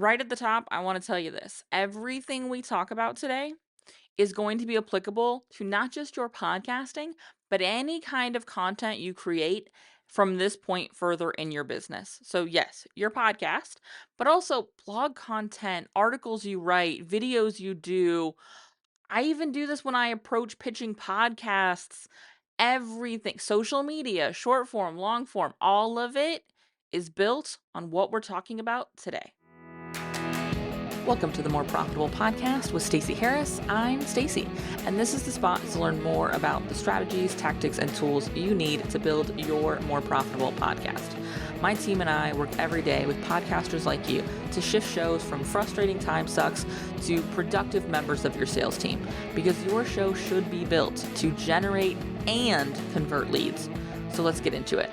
right at the top, I want to tell you this. Everything we talk about today is going to be applicable to not just your podcasting, but any kind of content you create from this point further in your business. So, yes, your podcast, but also blog content, articles you write, videos you do. I even do this when I approach pitching podcasts, everything, social media, short form, long form, all of it is built on what we're talking about today. Welcome to the More Profitable Podcast with Stacey Harris. I'm Stacey, and this is the spot to learn more about the strategies, tactics, and tools you need to build your more profitable podcast. My team and I work every day with podcasters like you to shift shows from frustrating time sucks to productive members of your sales team, because your show should be built to generate and convert leads. So let's get into it.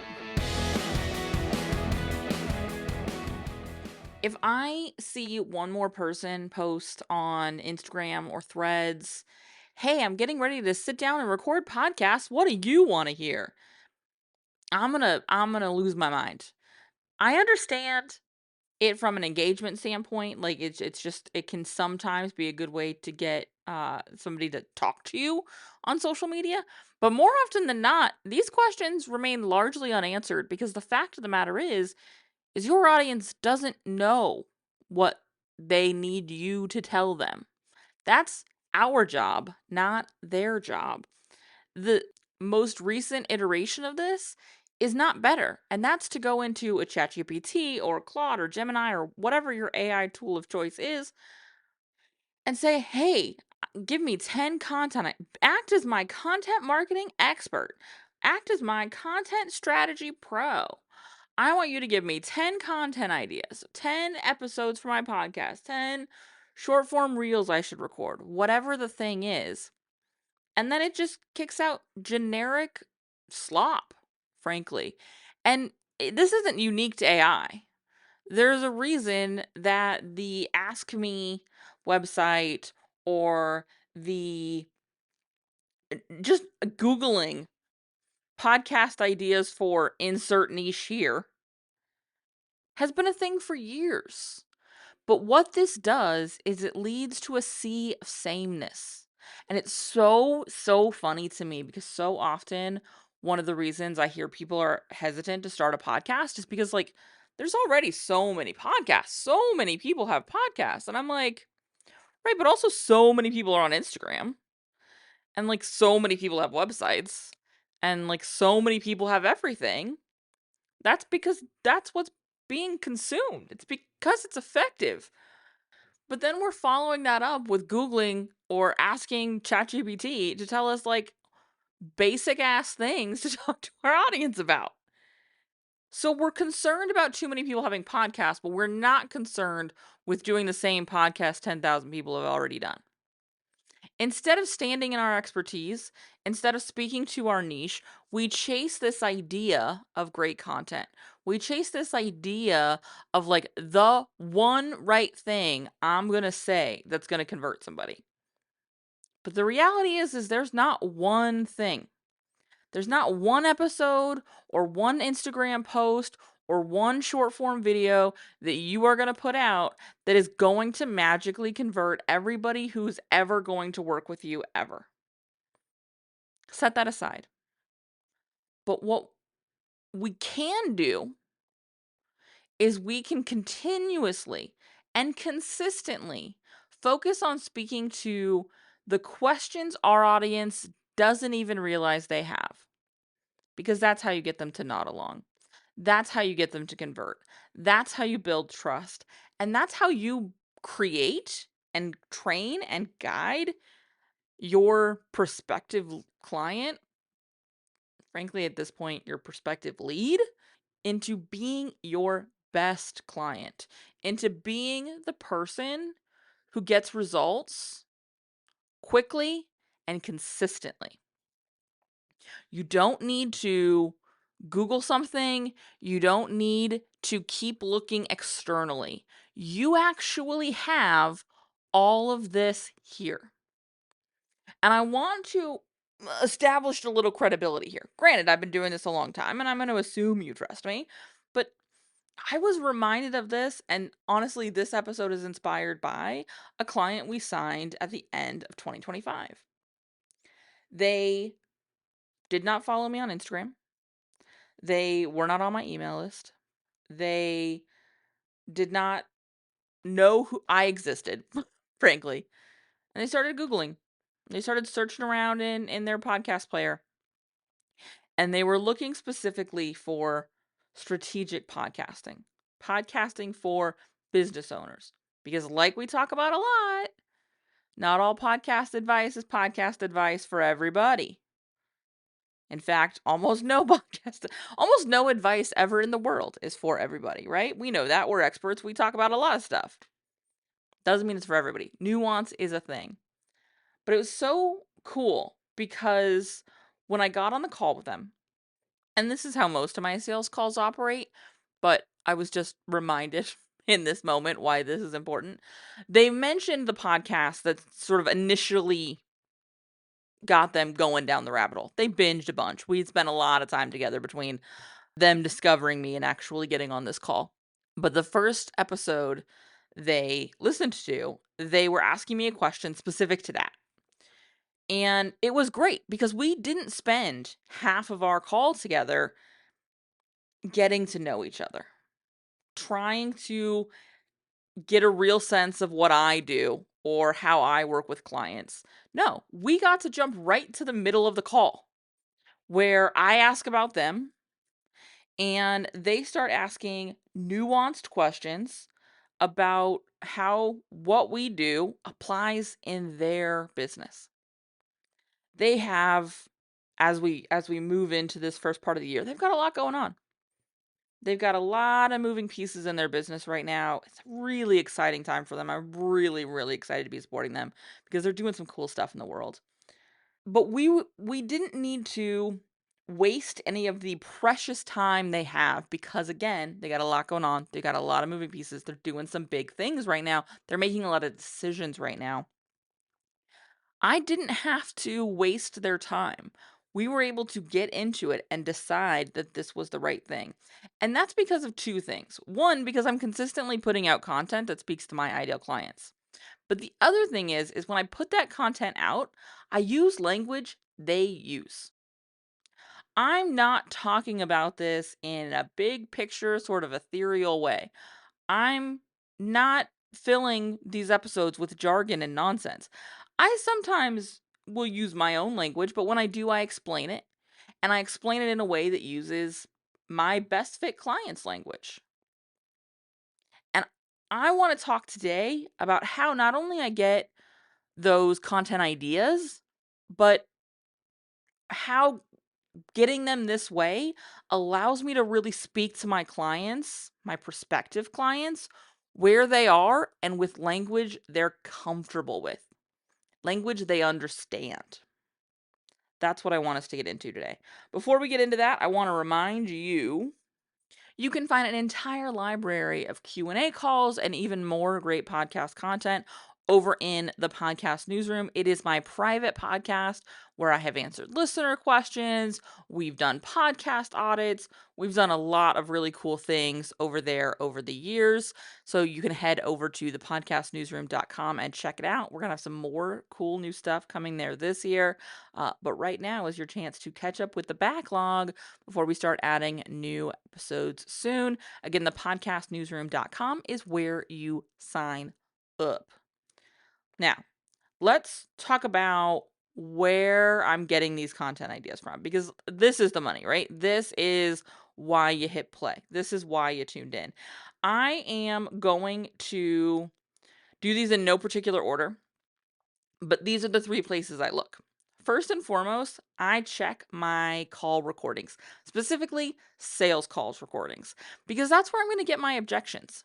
If I see one more person post on Instagram or Threads, "Hey, I'm getting ready to sit down and record podcasts. What do you want to hear?" I'm going to lose my mind. I understand it from an engagement standpoint. Like it's just it can sometimes be a good way to get somebody to talk to you on social media, but more often than not, these questions remain largely unanswered because the fact of the matter is your audience doesn't know what they need you to tell them. That's our job, not their job. The most recent iteration of this is not better, and that's to go into a ChatGPT or Claude or Gemini or whatever your AI tool of choice is and say, "Hey, give me 10 content. Act as my content marketing expert. Act as my content strategy pro. I want you to give me 10 content ideas, 10 episodes for my podcast, 10 short form reels I should record," whatever the thing is. And then it just kicks out generic slop, frankly. And this isn't unique to AI. There's a reason that the Ask Me website or the just Googling podcast ideas for insert niche here has been a thing for years. But what this does is it leads to a sea of sameness. And it's so funny to me because so often one of the reasons I hear people are hesitant to start a podcast is because, like, there's already so many podcasts. So many people have podcasts. And I'm like, right, but also so many people are on Instagram. And like so many people have websites. And like so many people have everything. That's because that's what's being consumed. It's because it's effective. But then we're following that up with Googling or asking ChatGPT to tell us like basic ass things to talk to our audience about. So we're concerned about too many people having podcasts, but we're not concerned with doing the same podcast 10,000 people have already done. Instead of standing in our expertise, instead of speaking to our niche, we chase this idea of great content. We chase this idea of like the one right thing I'm going to say that's going to convert somebody. But the reality is there's not one thing. There's not one episode or one Instagram post or one short form video that you are going to put out that is going to magically convert everybody who's ever going to work with you ever. Set that aside. But what we can do is we can continuously and consistently focus on speaking to the questions our audience doesn't even realize they have. Because that's how you get them to nod along. That's how you get them to convert. That's how you build trust. And that's how you create and train and guide your prospective client, frankly, at this point, your prospective lead, into being your best client, into being the person who gets results quickly and consistently. You don't need to Google something. You don't need to keep looking externally. You actually have all of this here. And I want to establish a little credibility here. Granted, I've been doing this a long time and I'm going to assume you trust me, but I was reminded of this, and honestly, this episode is inspired by a client we signed at the end of 2025. They did not follow me on Instagram. They were not on my email list. They did not know who I existed, frankly. And they started Googling. They started searching around in their podcast player. And they were looking specifically for strategic podcasting, podcasting for business owners. Because, like we talk about a lot, not all podcast advice is podcast advice for everybody. In fact, almost no advice ever in the world is for everybody, right? We know that. We're experts. We talk about a lot of stuff. Doesn't mean it's for everybody. Nuance is a thing. But it was so cool because when I got on the call with them, and this is how most of my sales calls operate, but I was just reminded in this moment why this is important. They mentioned the podcast that sort of initially got them going down the rabbit hole. They binged a bunch. We'd spent a lot of time together between them discovering me and actually getting on this call. But the first episode they listened to, they were asking me a question specific to that. And it was great because we didn't spend half of our call together getting to know each other, trying to get a real sense of what I do or how I work with clients. No, we got to jump right to the middle of the call where I ask about them and they start asking nuanced questions about how what we do applies in their business. They have as we move into this first part of the year, they've got a lot going on. They've got a lot of moving pieces in their business right now. It's a really exciting time for them. I'm really, really excited to be supporting them because they're doing some cool stuff in the world. But we didn't need to waste any of the precious time they have because again, they got a lot going on. They got a lot of moving pieces. They're doing some big things right now. They're making a lot of decisions right now. I didn't have to waste their time. We were able to get into it and decide that this was the right thing. And that's because of two things. One, because I'm consistently putting out content that speaks to my ideal clients. But the other thing is when I put that content out, I use language they use. I'm not talking about this in a big picture, sort of ethereal way. I'm not filling these episodes with jargon and nonsense. I sometimes will use my own language, but when I do, I explain it. And I explain it in a way that uses my best fit client's language. And I want to talk today about how not only I get those content ideas, but how getting them this way allows me to really speak to my clients, my prospective clients, where they are and with language they're comfortable with, language they understand. That's what I want us to get into today. Before we get into that, I want to remind you you can find an entire library of Q&A calls and even more great podcast content over in the podcast newsroom. It is my private podcast where I have answered listener questions. We've done podcast audits. We've done a lot of really cool things over there over the years. So you can head over to thepodcastnewsroom.com and check it out. We're going to have some more cool new stuff coming there this year. But right now is your chance to catch up with the backlog before we start adding new episodes soon. Again, thepodcastnewsroom.com is where you sign up. Now, let's talk about where I'm getting these content ideas from because this is the money, right? This is why you hit play. This is why you tuned in. I am going to do these in no particular order, but these are the three places I look. First and foremost, I check my call recordings, specifically sales calls recordings, because that's where I'm going to get my objections.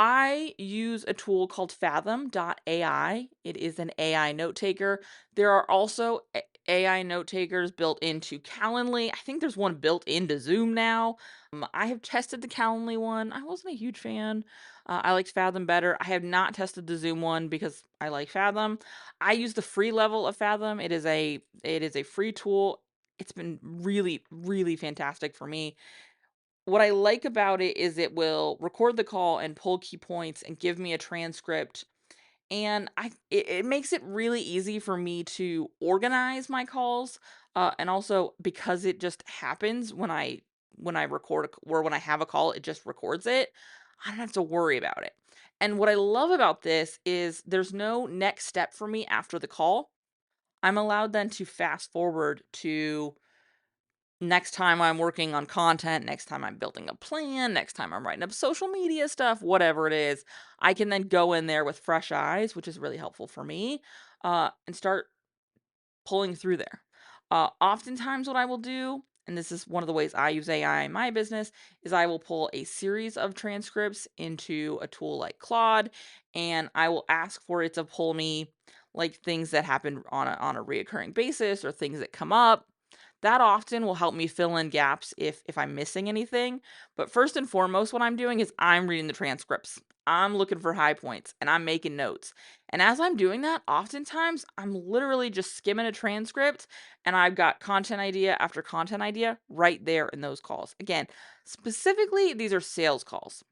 I use a tool called Fathom.ai. It is an AI note taker. There are also AI note takers built into Calendly. I think there's one built into Zoom now. I have tested the Calendly one. I wasn't a huge fan. I liked Fathom better. I have not tested the Zoom one because I like Fathom. I use the free level of Fathom. It is a free tool. It's been really, really fantastic for me. What I like about it is it will record the call and pull key points and give me a transcript. And it makes it really easy for me to organize my calls, and also because it just happens when I record or when I have a call, it just records it. I don't have to worry about it. And what I love about this is there's no next step for me after the call. I'm allowed then to fast forward to next time I'm working on content, next time I'm building a plan, next time I'm writing up social media stuff, whatever it is, I can then go in there with fresh eyes, which is really helpful for me, and start pulling through there. Oftentimes, what I will do, and this is one of the ways I use AI in my business, is I will pull a series of transcripts into a tool like Claude, and I will ask for it to pull me like things that happen on a reoccurring basis or things that come up. That often will help me fill in gaps if I'm missing anything. But first and foremost, what I'm doing is I'm reading the transcripts. I'm looking for high points and I'm making notes. And as I'm doing that, oftentimes I'm literally just skimming a transcript and I've got content idea after content idea right there in those calls. Again, specifically, these are sales calls.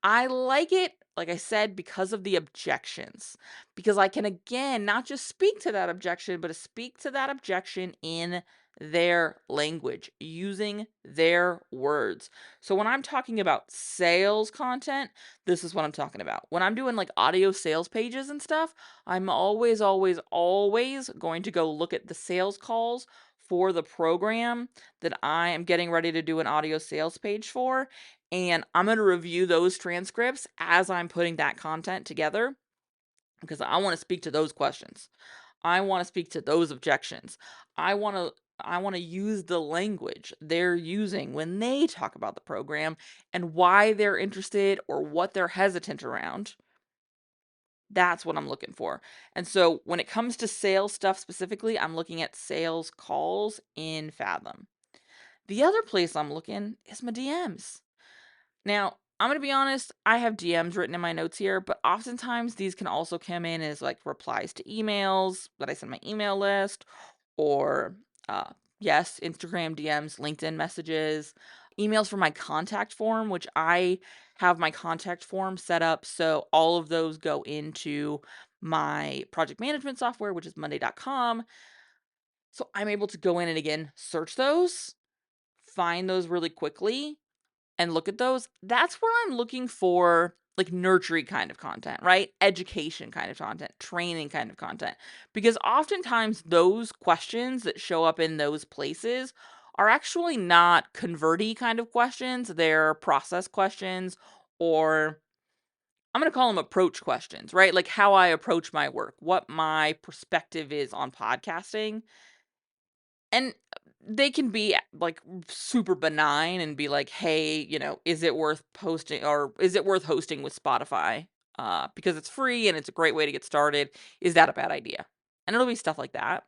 I like it, like I said, because of the objections. Because I can, again, not just speak to that objection, but to speak to that objection in their language, using their words. So when I'm talking about sales content, this is what I'm talking about. When I'm doing like audio sales pages and stuff, I'm always, always, always going to go look at the sales calls for the program that I am getting ready to do an audio sales page for, and I'm going to review those transcripts as I'm putting that content together because I want to speak to those questions. I want to speak to those objections. I want to use the language they're using when they talk about the program and why they're interested or what they're hesitant around. That's what I'm looking for. And so when it comes to sales stuff specifically, I'm looking at sales calls in Fathom. The other place I'm looking is my DMs. Now, I'm gonna be honest, I have DMs written in my notes here, but oftentimes these can also come in as like replies to emails that I send my email list, or yes, Instagram DMs, LinkedIn messages, emails from my contact form, which I have my contact form set up so all of those go into my project management software, which is monday.com. So I'm able to go in and again search those, find those really quickly, and look at those. That's where I'm looking for like nurturing kind of content, right? Education kind of content, training kind of content. Because oftentimes those questions that show up in those places are actually not converty kind of questions. They're process questions, or I'm going to call them approach questions, right? Like how I approach my work, what my perspective is on podcasting. And they can be, like, super benign and be like, "Hey, is it worth posting or is it worth hosting with Spotify? Because it's free and it's a great way to get started. Is that a bad idea?" And it'll be stuff like that.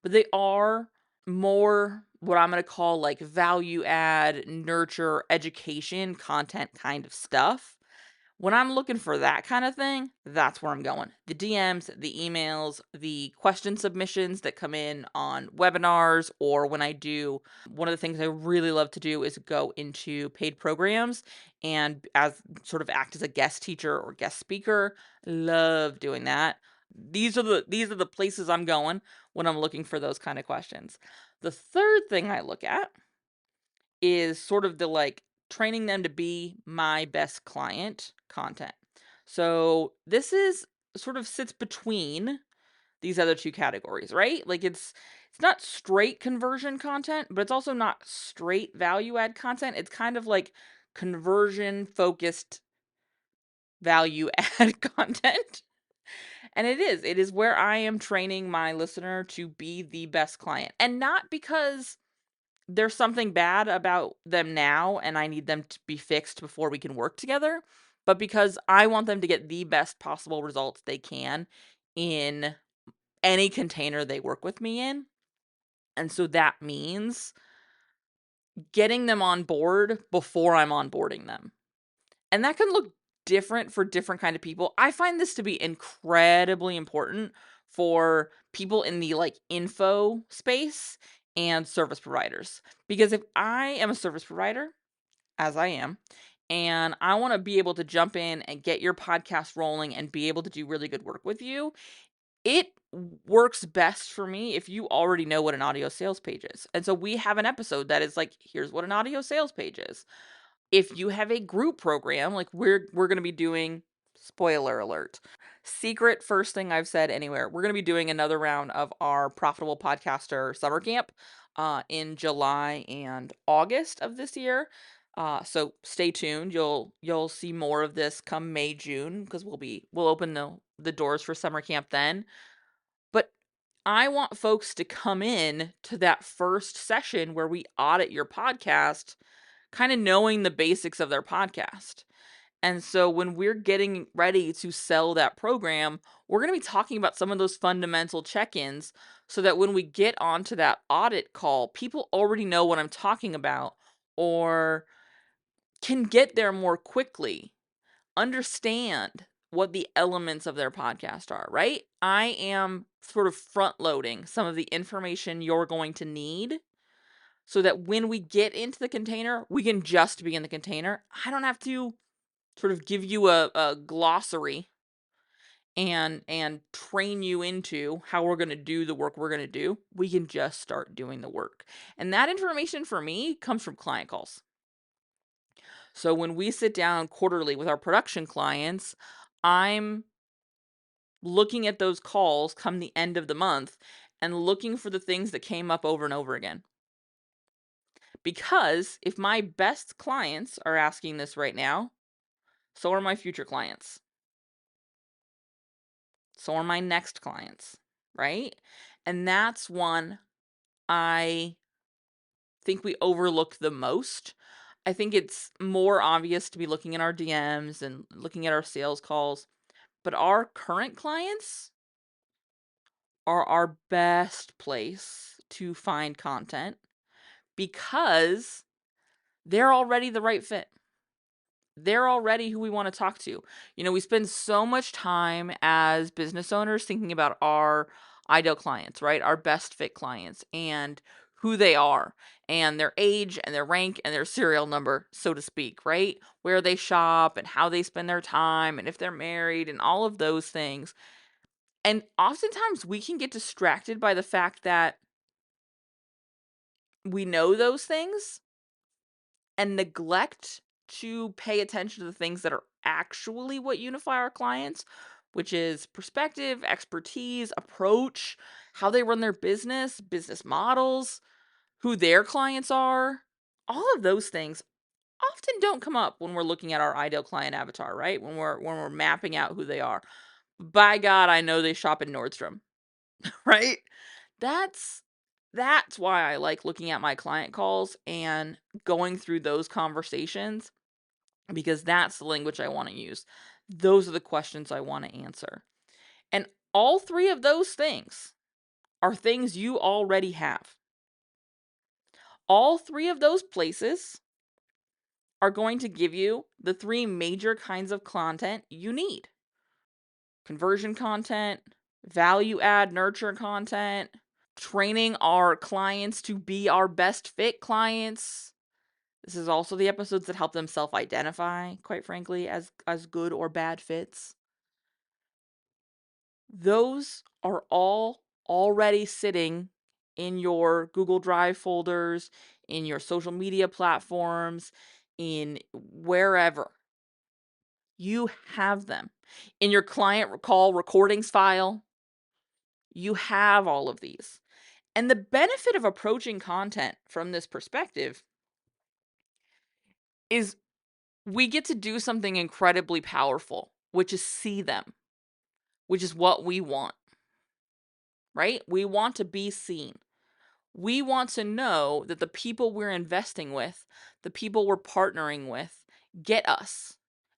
But they are more what I'm gonna call, like, value add, nurture, education, content kind of stuff. When I'm looking for that kind of thing, that's where I'm going. The DMs, the emails, the question submissions that come in on webinars, or when I do one of the things I really love to do is go into paid programs and as sort of act as a guest teacher or guest speaker. Love doing that. These are the places I'm going when I'm looking for those kind of questions. The third thing I look at is sort of the, like, training them to be my best client content. So, this is sort of sits between these other 2 categories, right? Like, it's not straight conversion content, but it's also not straight value add content. It's kind of like conversion focused value add content. And it is where I am training my listener to be the best client. And not because there's something bad about them now and I need them to be fixed before we can work together, but because I want them to get the best possible results they can in any container they work with me in. And so that means getting them on board before I'm onboarding them. And that can look different for different kind of people. I find this to be incredibly important for people in the like info space and service providers. Because if I am a service provider as I am, and I want to be able to jump in and get your podcast rolling and be able to do really good work with you. It works best for me if you already know what an audio sales page is. And so we have an episode that is like, here's what an audio sales page is. If you have a group program, like we're going to be doing, spoiler alert, secret first thing I've said anywhere. We're going to be doing another round of our Profitable Podcaster summer camp in July and August of this year. So stay tuned. You'll see more of this come May, June, because we'll open the doors for summer camp then. But I want folks to come in to that first session where we audit your podcast, kind of knowing the basics of their podcast. And so when we're getting ready to sell that program, we're going to be talking about some of those fundamental check-ins so that when we get onto that audit call, people already know what I'm talking about or can get there more quickly, understand what the elements of their podcast are, right? I am sort of front loading some of the information you're going to need so that when we get into the container, we can just be in the container. I don't have to sort of give you a glossary and train you into how we're going to do the work we're going to do. We can just start doing the work. And that information for me comes from client calls. So when we sit down quarterly with our production clients, I'm looking at those calls come the end of the month and looking for the things that came up over and over again. Because if my best clients are asking this right now, so are my future clients. So are my next clients, right? And that's one I think we overlook the most. I think it's more obvious to be looking at our DMs and looking at our sales calls, but our current clients are our best place to find content because they're already the right fit. They're already who we want to talk to. We spend so much time as business owners thinking about our ideal clients, right? Our best fit clients and who they are and their age and their rank and their serial number, so to speak, right? Where they shop and how they spend their time and if they're married and all of those things. And oftentimes we can get distracted by the fact that we know those things and neglect to pay attention to the things that are actually what unify our clients, which is perspective, expertise, approach, how they run their business models, who their clients are. All of those things often don't come up when we're looking at our ideal client avatar, right? When we're mapping out who they are. By God, I know they shop in Nordstrom, right? That's that's why I like looking at my client calls and going through those conversations because that's the language I want to use. Those are the questions I want to answer. And all three of those things are things you already have. All three of those places are going to give you the three major kinds of content you need: conversion content, value add nurture content, training our clients to be our best fit clients. This is also the episodes that help them self-identify, quite frankly, as good or bad fits. Those are all already sitting in your Google Drive folders, in your social media platforms, in wherever. You have them. In your client call recordings file, you have all of these. And the benefit of approaching content from this perspective is we get to do something incredibly powerful, which is see them, which is what we want, right? We want to be seen. We want to know that the people we're investing with, the people we're partnering with, get us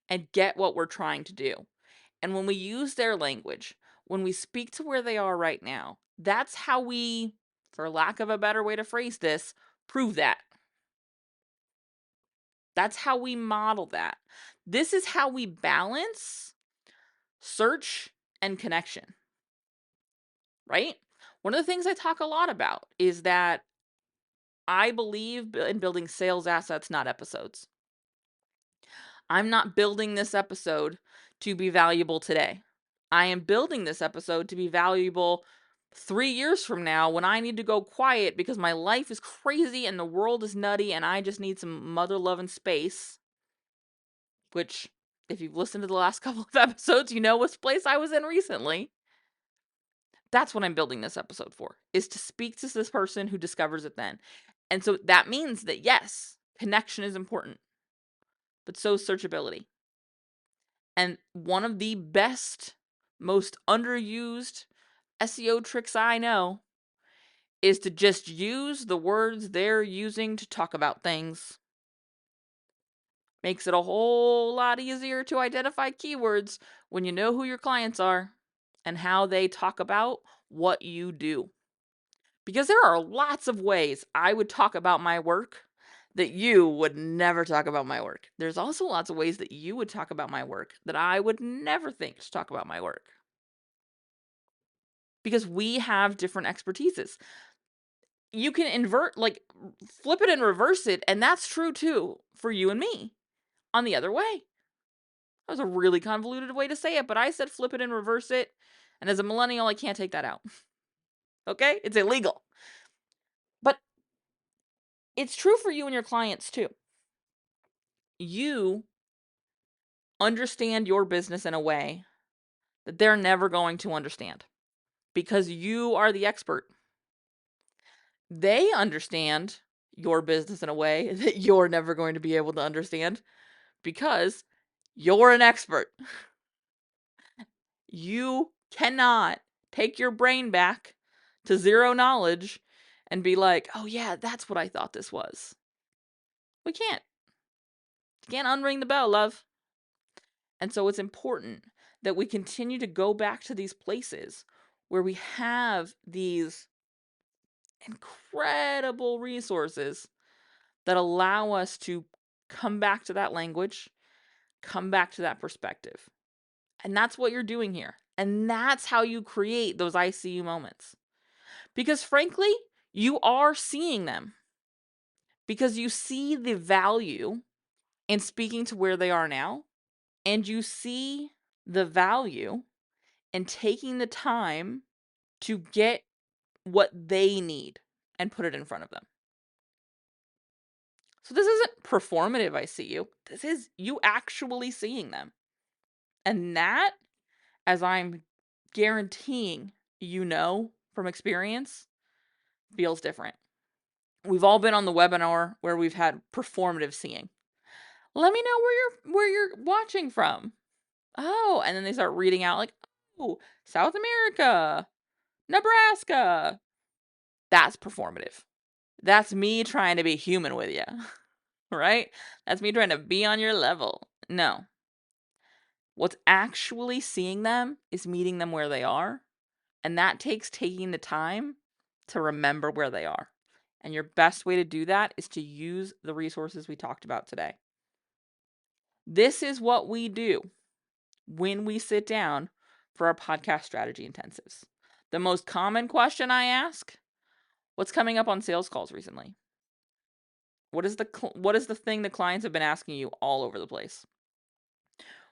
and get what we're trying to do. And when we use their language, when we speak to where they are right now, that's how we, for lack of a better way to phrase this, prove that. That's how we model that. This is how we balance search and connection, right? One of the things I talk a lot about is that I believe in building sales assets, not episodes. I'm not building this episode to be valuable today. I am building this episode to be valuable 3 years from now when I need to go quiet because my life is crazy and the world is nutty and I just need some mother love and space. Which, if you've listened to the last couple of episodes, you know what place I was in recently. That's what I'm building this episode for, is to speak to this person who discovers it then. And so that means that, yes, connection is important, but so is searchability. And one of the best, most underused SEO tricks I know is to just use the words they're using to talk about things. Makes it a whole lot easier to identify keywords when you know who your clients are and how they talk about what you do. Because there are lots of ways I would talk about my work that you would never talk about my work. There's also lots of ways that you would talk about my work that I would never think to talk about my work. Because we have different expertises. You can flip it and reverse it, and that's true too for you and me on the other way. That was a really convoluted way to say it, but I said flip it and reverse it, and as a millennial, I can't take that out. Okay? It's illegal. But it's true for you and your clients too. You understand your business in a way that they're never going to understand because you are the expert. They understand your business in a way that you're never going to be able to understand because you're an expert. You cannot take your brain back to zero knowledge and be like, oh yeah, that's what I thought this was. We can't. You can't unring the bell, love. And so it's important that we continue to go back to these places where we have these incredible resources that allow us to come back to that language, come back to that perspective. And that's what you're doing here. And that's how you create those ICU moments. Because frankly, you are seeing them. Because you see the value in speaking to where they are now. And you see the value in taking the time to get what they need and put it in front of them. So this isn't performative, I see you. This is you actually seeing them. And that, as I'm guaranteeing you know from experience, feels different. We've all been on the webinar where we've had performative seeing. Let me know where you're watching from. Oh, and then they start reading out like, oh, South America, Nebraska. That's performative. That's me trying to be human with you, right? That's me trying to be on your level. No. What's actually seeing them is meeting them where they are. And that takes taking the time to remember where they are. And your best way to do that is to use the resources we talked about today. This is what we do when we sit down for our podcast strategy intensives. The most common question I ask, what's coming up on sales calls recently? What is the thing the clients have been asking you all over the place?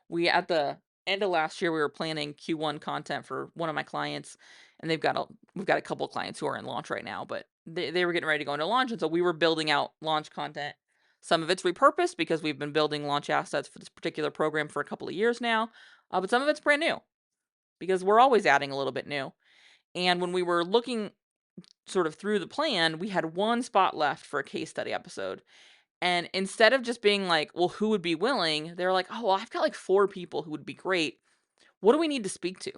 We at the end of last year we were planning Q1 content for one of my clients, and we've got a couple of clients who are in launch right now, but they were getting ready to go into launch, and so we were building out launch content. Some of it's repurposed because we've been building launch assets for this particular program for a couple of years now, but some of it's brand new because we're always adding a little bit new. And when we were looking sort of through the plan, we had one spot left for a case study episode. And instead of just being like, well, who would be willing? They're like, oh, well, I've got like 4 people who would be great. What do we need to speak to?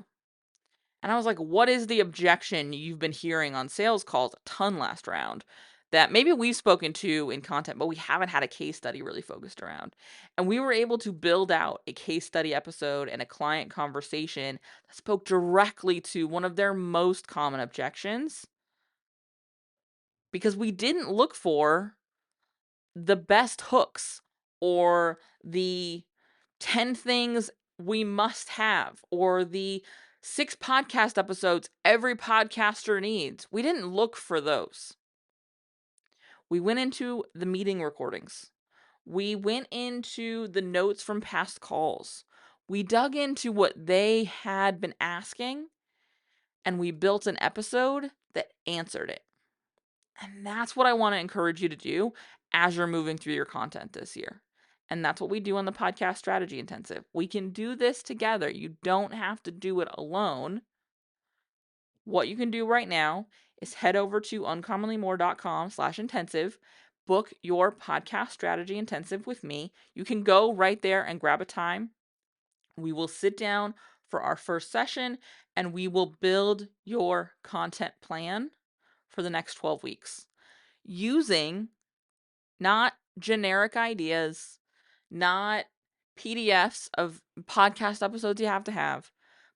And I was like, what is the objection you've been hearing on sales calls a ton last round that maybe we've spoken to in content, but we haven't had a case study really focused around? And we were able to build out a case study episode and a client conversation that spoke directly to one of their most common objections because we didn't look for the best hooks or the 10 things we must have or the 6 podcast episodes every podcaster needs. We didn't look for those. We went into the meeting recordings. We went into the notes from past calls. We dug into what they had been asking, and we built an episode that answered it. And that's what I want to encourage you to do as you're moving through your content this year. And that's what we do on the Podcast Strategy Intensive. We can do this together. You don't have to do it alone. What you can do right now is head over to uncommonlymore.com/intensive, book your podcast strategy intensive with me. You can go right there and grab a time. We will sit down for our first session and we will build your content plan for the next 12 weeks using not generic ideas, not PDFs of podcast episodes you have to have,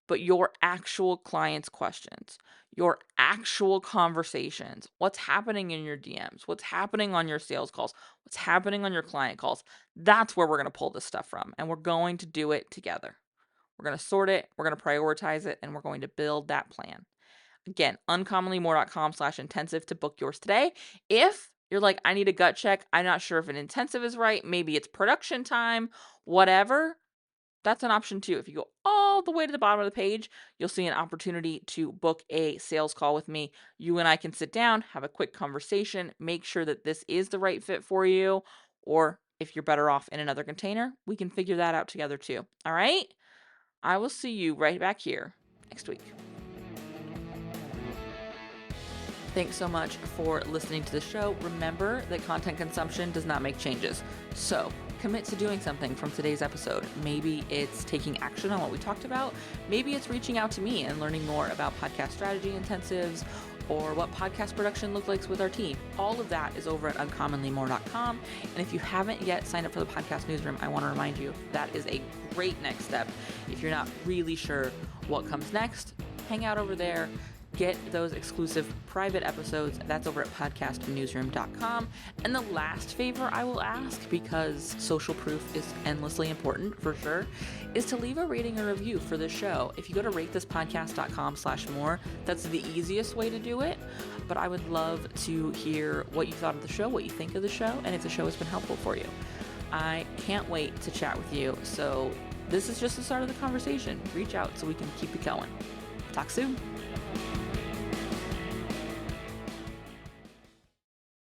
but your actual clients' questions, your actual conversations, what's happening in your DMs, what's happening on your sales calls, what's happening on your client calls. That's where we're going to pull this stuff from, and we're going to do it together. We're going to sort it, we're going to prioritize it, and we're going to build that plan. Again, uncommonlymore.com/intensive to book yours today. If you're like, I need a gut check, I'm not sure if an intensive is right, maybe it's production time, whatever, that's an option too. If you go all the way to the bottom of the page, you'll see an opportunity to book a sales call with me. You and I can sit down, have a quick conversation, make sure that this is the right fit for you, or if you're better off in another container, we can figure that out together too. All right? I will see you right back here next week. Thanks so much for listening to the show. Remember that content consumption does not make changes. So commit to doing something from today's episode. Maybe it's taking action on what we talked about. Maybe it's reaching out to me and learning more about podcast strategy intensives or what podcast production looks like with our team. All of that is over at uncommonlymore.com. And if you haven't yet signed up for the podcast newsroom, I want to remind you that is a great next step. If you're not really sure what comes next, hang out over there. Get those exclusive private episodes. That's over at podcastnewsroom.com. And the last favor I will ask, because social proof is endlessly important for sure, is to leave a rating or review for the show. If you go to ratethispodcast.com/more, that's the easiest way to do it. But I would love to hear what you thought of the show, what you think of the show, and if the show has been helpful for you. I can't wait to chat with you. So this is just the start of the conversation. Reach out so we can keep it going. Talk soon.